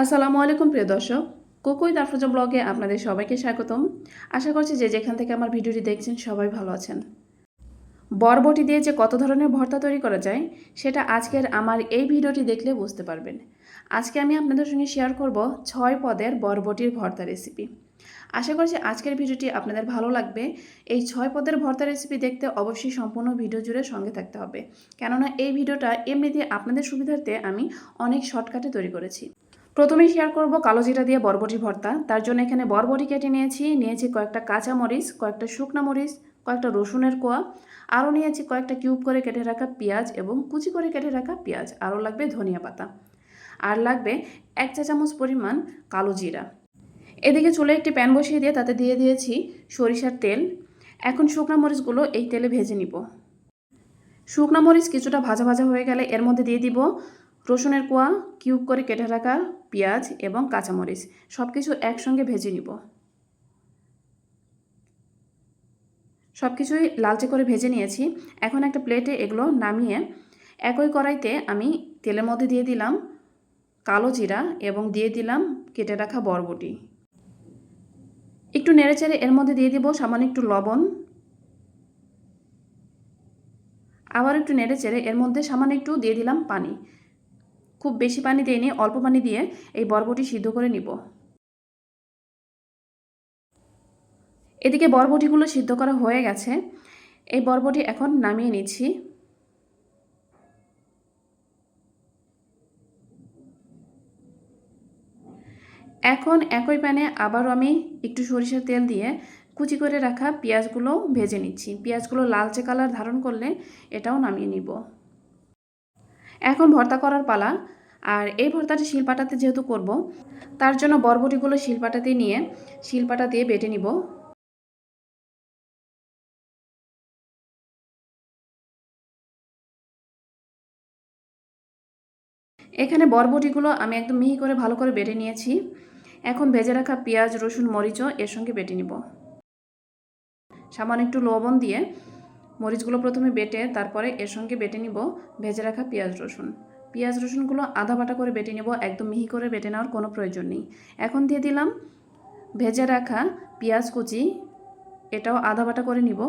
আসসালামু আলাইকুম প্রিয় দর্শক, কোকোই তারফজা ব্লগে আপনাদের সবাইকে স্বাগতম। আশা করছি যে যেখান থেকে আমার ভিডিওটি দেখছেন সবাই ভালো আছেন। বরবটি দিয়ে যে কত ধরনের ভর্তা তৈরি করা যায় সেটা আজকের আমার এই ভিডিওটি দেখলে বুঝতে পারবেন। আজকে আমি আপনাদের সঙ্গে শেয়ার করব 6 পদের বরবটির ভর্তা রেসিপি। আশা করছি আজকের ভিডিওটি আপনাদের ভালো লাগবে। এই 6 পদের ভর্তা রেসিপি দেখতে অবশ্যই সম্পূর্ণ ভিডিও জুড়ে সঙ্গে থাকতে হবে, কেননা এই ভিডিওটা এমনিতে আপনাদের সুবিধার্থে আমি অনেক শর্টকাটে তৈরি করেছি। প্রথমেই শেয়ার করব কালো জিরা দিয়ে বরবটি ভর্তা। তার জন্য এখানে বরবটি কেটে নিয়েছি কয়েকটা কাঁচা মরিচ, কয়েকটা শুকনা মরিচ, কয়েকটা রসুনের কোয়া, আরও নিয়েছি কয়েকটা কিউব করে কেটে রাখা পেঁয়াজ এবং কুচি করে কেটে রাখা পেঁয়াজ, আরও লাগবে ধনিয়া পাতা, আর লাগবে 1 চা চামচ পরিমাণ কালো জিরা। এদিকে চুলে একটি প্যান বসিয়ে দিয়ে তাতে দিয়ে দিয়েছি সরিষার তেল। এখন শুকনা মরিচগুলো এই তেলে ভেজে নিব। শুকনা মরিচ কিছুটা ভাজা ভাজা হয়ে গেলে এর মধ্যে দিয়ে দিব রসুনের কোয়া, কিউব করে কেটে রাখা পেঁয়াজ এবং কাঁচামরিচ। সব কিছু একসঙ্গে ভেজে নিব। সব কিছুই লালচে করে ভেজে নিয়েছি। এখন একটা প্লেটে এগুলো নামিয়ে একই কড়াইতে আমি তেলের মধ্যে দিয়ে দিলাম কালো জিরা এবং দিয়ে দিলাম কেটে রাখা বরবটি। একটু নেড়েচেড়ে এর মধ্যে দিয়ে দিব সামান্য একটু লবণ। আবার একটু নেড়েচেড়ে এর মধ্যে সামান্য একটু দিয়ে দিলাম পানি। খুব বেশি পানি দিইনি, অল্প পানি দিয়ে এই বরবটি সিদ্ধ করে নিব। এদিকে বরবটিগুলো সিদ্ধ করা হয়ে গেছে। এই বরবটি এখন নামিয়ে নিচ্ছি। এখন একই প্যানে আবারও আমি একটু সরিষার তেল দিয়ে কুচি করে রাখা পেঁয়াজগুলো ভেজে নিচ্ছি। পেঁয়াজগুলো লালচে কালার ধারণ করলে এটাও নামিয়ে নিব। এখন ভর্তা করার পালা। আর এই ভর্তাটি শিলপাটাতে যেহেতু করব, তার জন্য বরবটিগুলো শিলপাটাতে নিয়ে শিলপাটা দিয়ে বেটে নিব। এখানে বরবটিগুলো আমি একদম মিহি করে ভালো করে বেটে নিয়েছি। এখন ভেজে রাখা পেঁয়াজ, রসুন, মরিচও এর সঙ্গে বেটে নিব। সামান্য একটু লবণ দিয়ে মরিচগুলো প্রথমে বেটে তারপরে এর সঙ্গে বেটে নিব ভেজে রাখা পেঁয়াজ, রসুন। পেঁয়াজ রসুনগুলো আধা বাটা করে বেটে নিব, একদম মিহি করে বেটে নেওয়ার কোনো প্রয়োজন নেই। এখন দিয়ে দিলাম ভেজে রাখা পেঁয়াজ কুচি, এটাও আধা বাটা করে নিব।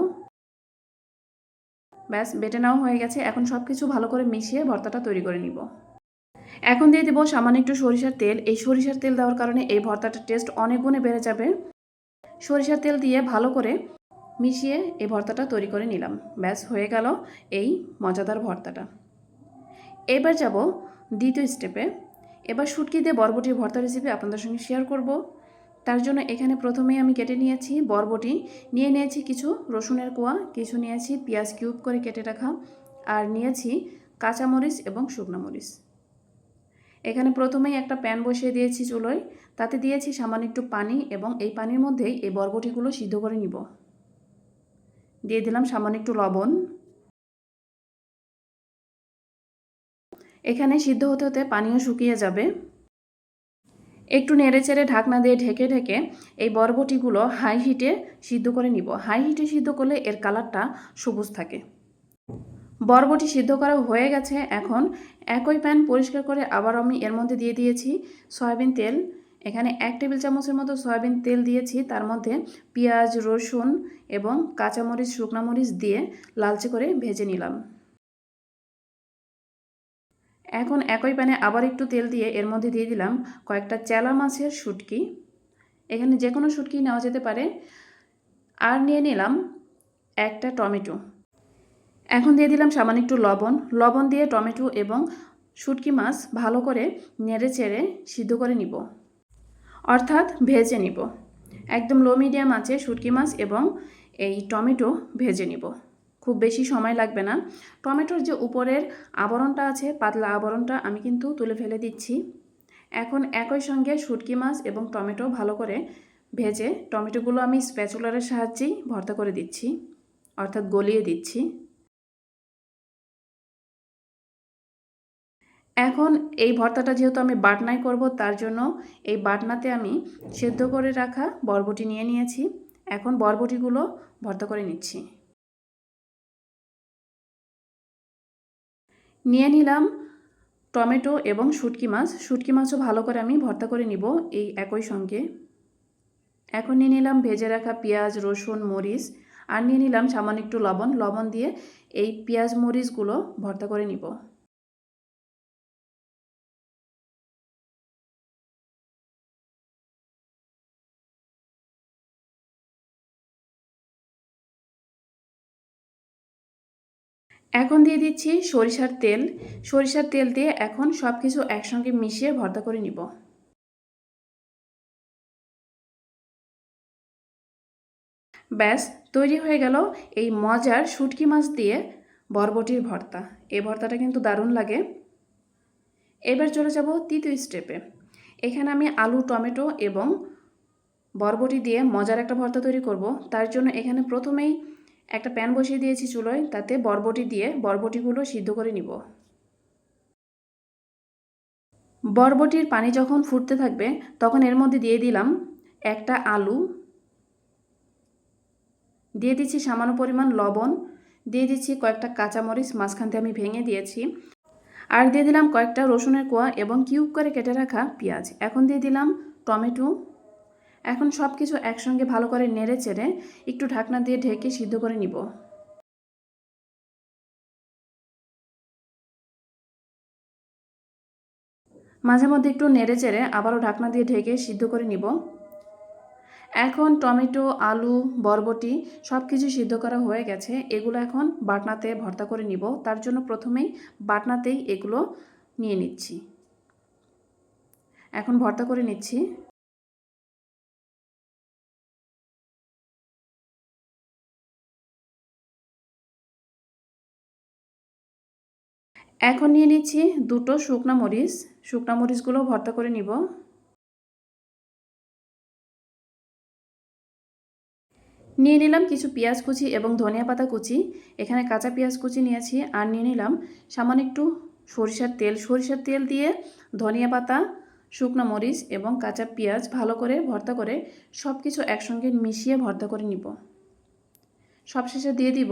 ব্যাস, বেটে নেওয়া হয়ে গেছে। এখন সব কিছু ভালো করে মিশিয়ে ভর্তাটা তৈরি করে নিব। এখন দিয়ে দেবো সামান্য একটু সরিষার তেল। এই সরিষার তেল দেওয়ার কারণে এই ভর্তাটার টেস্ট অনেক গুণে বেড়ে যাবে। সরিষার তেল দিয়ে ভালো করে মিশিয়ে এই ভর্তাটা তৈরি করে নিলাম। ব্যাস, হয়ে গেল এই মজাদার ভর্তাটা। এবার যাব দ্বিতীয় স্টেপে। এবার শুটকি দিয়ে বরবটির ভর্তা রেসিপি আপনাদের সঙ্গে শেয়ার করব। তার জন্য এখানে প্রথমেই আমি কেটে নিয়েছি বরবটি, নিয়েছি কিছু রসুনের কোয়া, কিছু নিয়েছি পেঁয়াজ কিউব করে কেটে রাখা, আর নিয়েছি কাঁচামরিচ এবং শুকনো মরিচ। এখানে প্রথমেই একটা প্যান বসিয়ে দিয়েছি চুলোয়, তাতে দিয়েছি সামান্য একটু পানি এবং এই পানির মধ্যেই এই বরবটিগুলো সিদ্ধ করে নিব। দিয়ে দিলাম সামান্য একটু লবণ। এখানে সিদ্ধ হতে হতে পানিও শুকিয়ে যাবে। একটু নেড়েচেড়ে ঢাকনা দিয়ে ঢেকে ঢেকে এই বরবটিগুলো হাই হিটে সিদ্ধ করে নিব। হাই হিটে সিদ্ধ করলে এর কালারটা সবুজ থাকে। বরবটি সিদ্ধ করা হয়ে গেছে। এখন একই প্যান পরিষ্কার করে আবার আমি এর মধ্যে দিয়ে দিয়েছি সয়াবিন তেল। এখানে 1 টেবিল চামচের মতো সয়াবিন তেল দিয়েছি। তার মধ্যে পেঁয়াজ, রসুন এবং কাঁচামরিচ, শুকনা মরিচ দিয়ে লালচে করে ভেজে নিলাম। এখন একই প্যানে আবার একটু তেল দিয়ে এর মধ্যে দিয়ে দিলাম কয়েকটা চেলা মাছের শুটকি। এখানে যে কোনো শুটকি নেওয়া যেতে পারে। আর নিয়ে নিলাম একটা টমেটো। এখন দিয়ে দিলাম সামান্য একটু লবণ দিয়ে টমেটো এবং শুটকি মাছ ভালো করে নেড়ে চেড়ে সিদ্ধ করে নিব, অর্থাৎ ভেজে নিব। একদম লো মিডিয়াম আঁচে শুটকি মাছ এবং এই টমেটো ভেজে নিব। খুব বেশি সময় লাগবে না। টমেটোর যে উপরের আবরণটা আছে, পাতলা আবরণটা আমি কিন্তু তুলে ফেলে দিচ্ছি। এখন একই সঙ্গে শুটকি মাছ এবং টমেটো ভালো করে ভেজে টমেটোগুলো আমি স্প্যাচুলারের সাহায্যেই ভর্তা করে দিচ্ছি, অর্থাৎ গলিয়ে দিচ্ছি। এখন এই ভর্তাটা যেহেতু আমি বাটনায় করব, তার জন্য এই বাটনাতে আমি সেদ্ধ করে রাখা বরবটি নিয়েছি। এখন বরবটিগুলো ভর্তা করে নিচ্ছি। নিয়ে নিলাম টমেটো এবং শুটকি মাছও ভালো করে আমি ভর্তা করে নিব এই একই সঙ্গে। এখন নিয়ে নিলাম ভেজে রাখা পেঁয়াজ, রসুন, মরিচ আর নিয়ে নিলাম সামান্য একটু লবণ দিয়ে এই পেঁয়াজ মরিচগুলো ভর্তা করে নিব। এখন দিয়ে দিচ্ছি সরিষার তেল দিয়ে এখন সব কিছু একসঙ্গে মিশিয়ে ভর্তা করে নিব। ব্যাস তৈরি হয়ে গেল এই মজার শুটকি মাছ দিয়ে বরবটির ভর্তা। এই ভর্তাটা কিন্তু দারুণ লাগে। এবার চলে যাব তৃতীয় স্টেপে। এখানে আমি আলু, টমেটো এবং বরবটি দিয়ে মজার একটা ভর্তা তৈরি করব। তার জন্য এখানে প্রথমেই একটা প্যান বসিয়ে দিয়েছি চুলোয়, তাতে বরবটি দিয়ে বরবটিগুলো সিদ্ধ করে নিব। বরবটির পানি যখন ফুটতে থাকবে তখন এর মধ্যে দিয়ে দিলাম একটা আলু, দিয়ে দিচ্ছি সামান্য পরিমাণ লবণ, দিয়ে দিচ্ছি কয়েকটা কাঁচামরিচ মাঝখান থেকে আমি ভেঙে দিয়েছি, আর দিয়ে দিলাম কয়েকটা রসুনের কোয়া এবং কিউব করে কেটে রাখা পেঁয়াজ। এখন দিয়ে দিলাম টমেটো। এখন সব কিছু একসঙ্গে ভালো করে নেড়ে চেড়ে একটু ঢাকনা দিয়ে ঢেকে সিদ্ধ করে নিব। মাঝে মধ্যে একটু নেড়ে চেড়ে আবারও ঢাকনা দিয়ে ঢেকে সিদ্ধ করে নিব। এখন টমেটো, আলু, বরবটি সব কিছু সিদ্ধ করা হয়ে গেছে। এগুলো এখন বাটনাতে ভর্তা করে নিব। তার জন্য প্রথমেই বাটনাতেই এগুলো নিয়ে নিচ্ছি। এখন ভর্তা করে নিচ্ছি। এখন নিয়ে নিচ্ছি দুটো শুকনা মরিচগুলো ভর্তা করে নিব। নিয়ে নিলাম কিছু পেঁয়াজ কুচি এবং ধনিয়া পাতা কুচি। এখানে কাঁচা পেঁয়াজ কুচি নিয়েছি। আর নিয়ে নিলাম সামান্য একটু সরিষার তেল দিয়ে ধনিয়া পাতা, শুকনো মরিচ এবং কাঁচা পেঁয়াজ ভালো করে ভর্তা করে সব কিছু একসঙ্গে মিশিয়ে ভর্তা করে নিব। সবশেষে দিয়ে দিব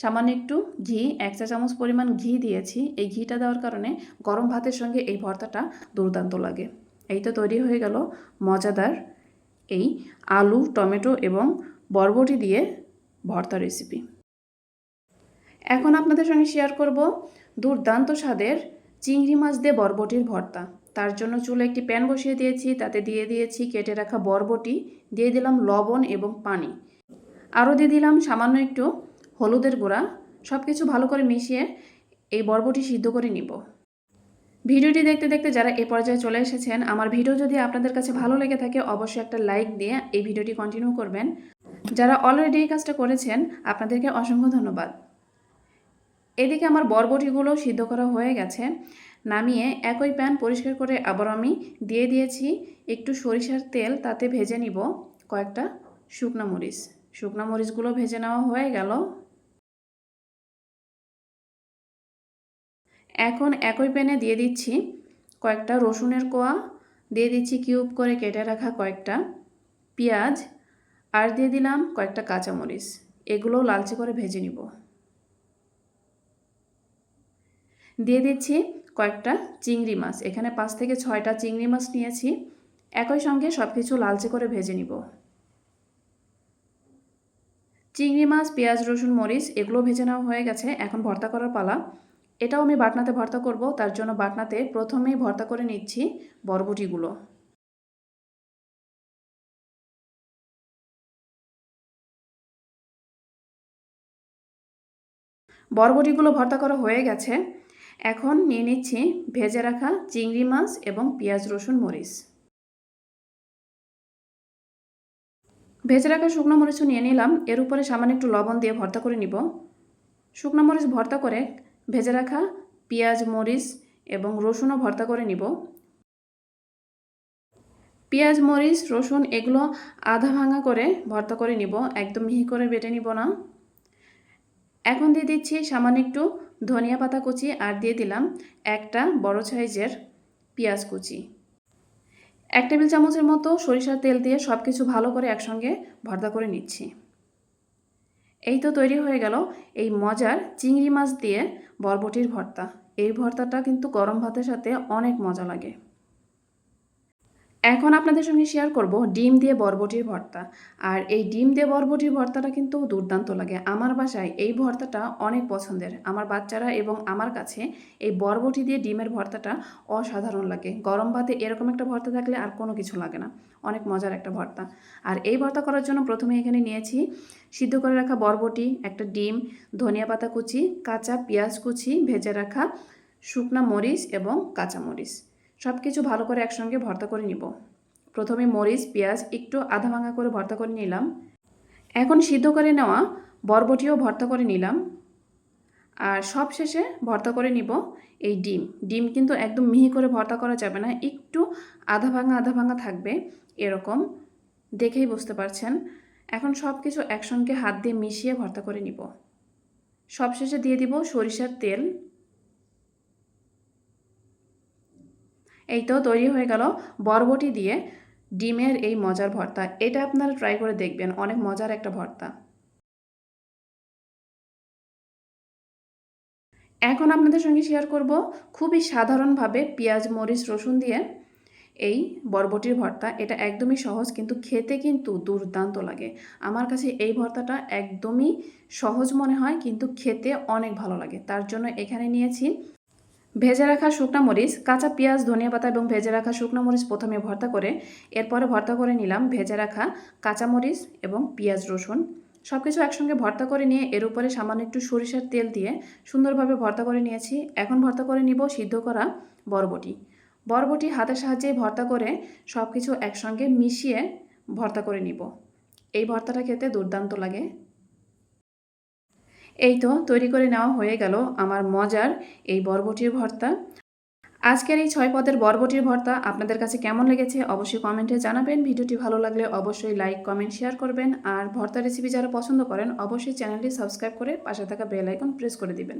সামান্য একটু ঘি, 1 চা চামচ পরিমাণ ঘি দিয়েছি। এই ঘিটা দেওয়ার কারণে গরম ভাতের সঙ্গে এই ভর্তাটা দুর্দান্ত লাগে। এই তো তৈরি হয়ে গেল মজাদার এই আলু, টমেটো এবং বরবটি দিয়ে ভর্তা রেসিপি। এখন আপনাদের সঙ্গে শেয়ার করব দুর্দান্ত স্বাদের চিংড়ি মাছ দিয়ে বরবটির ভর্তা। তার জন্য চুলে একটি প্যান বসিয়ে দিয়েছি, তাতে দিয়ে দিয়েছি কেটে রাখা বরবটি, দিয়ে দিলাম লবণ এবং পানি, আরও দিয়ে দিলাম সামান্য একটু হলুদের গুঁড়া। সব কিছু ভালো করে মিশিয়ে এই বরবটি সিদ্ধ করে নিব। ভিডিওটি দেখতে দেখতে যারা এই পর্যায়ে চলে এসেছেন, আমার ভিডিও যদি আপনাদের কাছে ভালো লেগে থাকে অবশ্যই একটা লাইক দিয়ে এই ভিডিওটি কন্টিনিউ করবেন। যারা অলরেডি এই কাজটা করেছেন আপনাদেরকে অসংখ্য ধন্যবাদ। এদিকে আমার বরবটিগুলো সিদ্ধ করা হয়ে গেছে। নামিয়ে একই প্যান পরিষ্কার করে আবার আমি দিয়ে দিয়েছি একটু সরিষার তেল, তাতে ভেজে নিব কয়েকটা শুকনো মরিচগুলো ভেজে নেওয়া হয়ে গেল। এখন একই প্যানে দিয়ে দিচ্ছি কয়েকটা রসুনের কোয়া, দিয়ে দিচ্ছি কিউব করে কেটে রাখা কয়েকটা পেঁয়াজ, আর দিয়ে দিলাম কয়েকটা কাঁচামরিচ। এগুলোও লালচে করে ভেজে নিব। দিয়ে দিচ্ছি কয়েকটা চিংড়ি মাছ। এখানে 5 থেকে 6টা চিংড়ি মাছ নিয়েছি। একই সঙ্গে সব কিছু লালচে করে ভেজে নিব। চিংড়ি মাছ, পেঁয়াজ, রসুন, মরিচ এগুলো ভেজে নেওয়া হয়ে গেছে। এখন ভর্তা করার পালা। এটাও আমি বাটনাতে ভর্তা করব। তার জন্য বাটনাতে প্রথমেই ভর্তা করে নিচ্ছি বরবটিগুলো। বরবটিগুলো ভর্তা করা হয়ে গেছে। এখন নিয়ে নিচ্ছি ভেজে রাখা চিংড়ি মাছ এবং পেঁয়াজ, রসুন, মরিচ। ভেজে রাখা শুকনো মরিচও নিয়ে নিলাম। এর উপরে সামান্য একটু লবণ দিয়ে ভর্তা করে নিব। শুকনো মরিচ ভর্তা করে ভেজে রাখা পেঁয়াজ, মরিচ এবং রসুনও ভর্তা করে নিব। পেঁয়াজ, মরিচ, রসুন এগুলো আধা ভাঙা করে ভর্তা করে নিব, একদম মিহি করে বেটে নিব না। এখন দিয়ে দিচ্ছি সামান্য একটু ধনিয়া পাতা কুচি, আর দিয়ে দিলাম একটা বড় সাইজের পেঁয়াজ কুচি। 1 টেবিল চামচের মতো সরিষার তেল দিয়ে সব কিছু ভালো করে একসঙ্গে ভর্তা করে নিচ্ছি। এই তো তৈরি হয়ে গেল এই মজার চিংড়ি মাছ দিয়ে বরবটির ভর্তা। এই ভর্তাটা কিন্তু গরম ভাতের সাথে অনেক মজা লাগে। এখন আপনাদের সঙ্গে শেয়ার করব ডিম দিয়ে বরবটির ভর্তা। আর এই ডিম দিয়ে বরবটির ভর্তাটা কিন্তু দুর্দান্ত লাগে। আমার বাসায় এই ভর্তাটা অনেক পছন্দের। আমার বাচ্চারা এবং আমার কাছে এই বরবটি দিয়ে ডিমের ভর্তাটা অসাধারণ লাগে। গরম ভাতে এরকম একটা ভর্তা থাকলে আর কোনো কিছু লাগে না। অনেক মজার একটা ভর্তা। আর এই ভর্তা করার জন্য প্রথমে এখানে নিয়েছি সিদ্ধ করে রাখা বরবটি, একটা ডিম, ধনিয়া পাতা কুচি, কাঁচা পেঁয়াজ কুচি, ভেজে রাখা শুকনা মরিচ এবং কাঁচা মরিচ। সব কিছু ভালো করে একসঙ্গে ভর্তা করে নিব। প্রথমে মরিচ পেঁয়াজ একটু আধা ভাঙা করে ভর্তা করে নিলাম। এখন সিদ্ধ করে নেওয়া বরবটিও ভর্তা করে নিলাম। আর সব শেষে ভর্তা করে নিব এই ডিম। ডিম কিন্তু একদম মিহি করে ভর্তা করা যাবে না, একটু আধা ভাঙা থাকবে, এরকম দেখেই বুঝতে পারছেন। এখন সব কিছু একসঙ্গে হাত দিয়ে মিশিয়ে ভর্তা করে নিব। সবশেষে দিয়ে দিব সরিষার তেল। এই তো তৈরি হয়ে গেল বরবটি দিয়ে ডিমের এই মজার ভর্তা। এটা আপনারা ট্রাই করে দেখবেন, অনেক মজার একটা ভর্তা। এখন আপনাদের সঙ্গে শেয়ার করব খুবই সাধারণভাবে পেঁয়াজ মরিচ রসুন দিয়ে এই বরবটির ভর্তা। এটা একদমই সহজ, কিন্তু খেতে কিন্তু দুর্দান্ত লাগে। আমার কাছে এই ভর্তাটা একদমই সহজ মনে হয়, কিন্তু খেতে অনেক ভালো লাগে। তার জন্য এখানে নিয়েছি ভেজে রাখা শুকনা মরিচ, কাঁচা পেঁয়াজ, ধনিয়া পাতা এবং ভেজে রাখা শুকনো মরিচ প্রথমে ভর্তা করে, এরপরে ভর্তা করে নিলাম ভেজে রাখা কাঁচা মরিচ এবং পেঁয়াজ রসুন। সব কিছু একসঙ্গে ভর্তা করে নিয়ে এর উপরে সামান্য একটু সরিষার তেল দিয়ে সুন্দরভাবে ভর্তা করে নিয়েছি। এখন ভর্তা করে নিব সিদ্ধ করা বরবটি। বরবটি হাতের সাহায্যে ভর্তা করে সব কিছু একসঙ্গে মিশিয়ে ভর্তা করে নিব। এই ভর্তাটা খেতে দুর্দান্ত লাগে। এই তো তৈরি করে নেওয়া হয়ে গেল আমার মজার এই বরবটির ভর্তা। আজকের এই 6 পদের বরবটির ভর্তা আপনাদের কাছে কেমন লেগেছে অবশ্যই কমেন্টে জানাবেন। ভিডিওটি ভালো লাগলে অবশ্যই লাইক কমেন্ট শেয়ার করবেন। আর ভর্তা রেসিপি যারা পছন্দ করেন অবশ্যই চ্যানেলটি সাবস্ক্রাইব করে পাশে থাকা বেল আইকন প্রেস করে দিবেন।